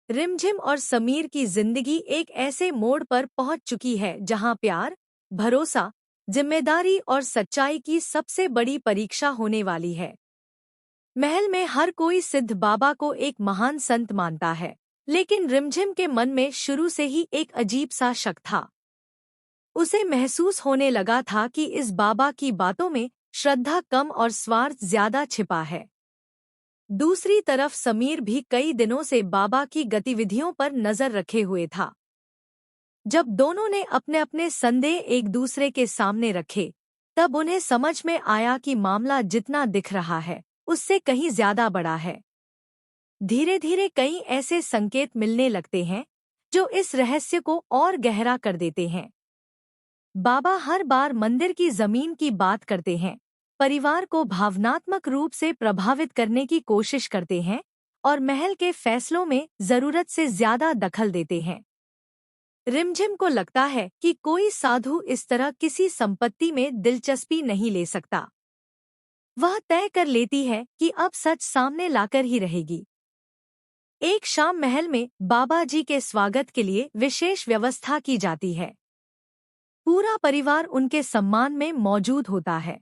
रिमझिम और समीर की जिंदगी एक ऐसे मोड़ पर पहुंच चुकी है जहां प्यार, भरोसा, जिम्मेदारी और सच्चाई की सबसे बड़ी परीक्षा होने वाली है। महल में हर कोई सिद्ध बाबा को एक महान संत मानता है, लेकिन रिमझिम के मन में शुरू से ही एक अजीब सा शक था। उसे महसूस होने लगा था कि इस बाबा की बातों में श्रद्धा कम और स्वार्थ ज्यादा छिपा है। दूसरी तरफ समीर भी कई दिनों से बाबा की गतिविधियों पर नजर रखे हुए था। जब दोनों ने अपने अपने संदेह एक दूसरे के सामने रखे, तब उन्हें समझ में आया कि मामला जितना दिख रहा है, उससे कहीं ज्यादा बड़ा है। धीरे धीरे कई ऐसे संकेत मिलने लगते हैं जो इस रहस्य को और गहरा कर देते हैं। बाबा हर बार मंदिर की जमीन की बात करते हैं, परिवार को भावनात्मक रूप से प्रभावित करने की कोशिश करते हैं और महल के फैसलों में जरूरत से ज्यादा दखल देते हैं। रिमझिम को लगता है कि कोई साधु इस तरह किसी संपत्ति में दिलचस्पी नहीं ले सकता। वह तय कर लेती है कि अब सच सामने लाकर ही रहेगी। एक शाम महल में बाबा जी के स्वागत के लिए विशेष व्यवस्था की जाती है। पूरा परिवार उनके सम्मान में मौजूद होता है।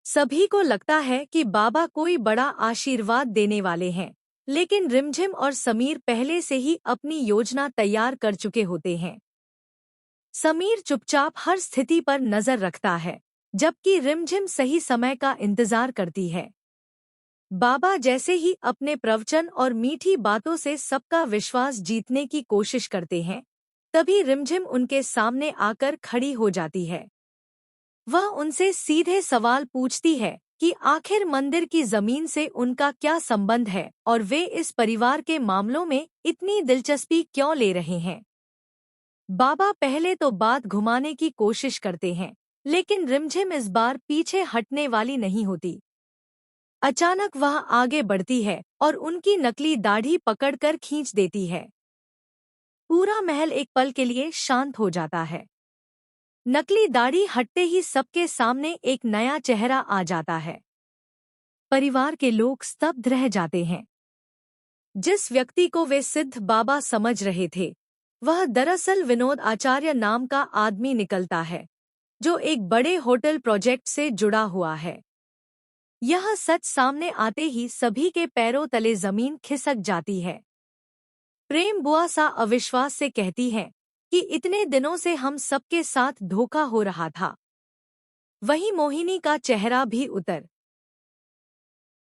सभी को लगता है कि बाबा कोई बड़ा आशीर्वाद देने वाले हैं, लेकिन रिमझिम और समीर पहले से ही अपनी योजना तैयार कर चुके होते हैं। समीर चुपचाप हर स्थिति पर नजर रखता है, जबकि रिमझिम सही समय का इंतजार करती है। बाबा जैसे ही अपने प्रवचन और मीठी बातों से सबका विश्वास जीतने की कोशिश करते हैं, तभी रिमझिम उनके सामने आकर खड़ी हो जाती है। वह उनसे सीधे सवाल पूछती है कि आखिर मंदिर की जमीन से उनका क्या संबंध है और वे इस परिवार के मामलों में इतनी दिलचस्पी क्यों ले रहे हैं। बाबा पहले तो बात घुमाने की कोशिश करते हैं, लेकिन रिमझिम इस बार पीछे हटने वाली नहीं होती। अचानक वह आगे बढ़ती है और उनकी नकली दाढ़ी पकड़कर खींच देती है। पूरा महल एक पल के लिए शांत हो जाता है। नकली दाढ़ी हटते ही सबके सामने एक नया चेहरा आ जाता है। परिवार के लोग स्तब्ध रह जाते हैं। जिस व्यक्ति को वे सिद्ध बाबा समझ रहे थे, वह दरअसल विनोद आचार्य नाम का आदमी निकलता है, जो एक बड़े होटल प्रोजेक्ट से जुड़ा हुआ है। यह सच सामने आते ही सभी के पैरों तले जमीन खिसक जाती है। प्रेम बुआ सा अविश्वास से कहती है कि इतने दिनों से हम सबके साथ धोखा हो रहा था। वहीं मोहिनी का चेहरा भी उतर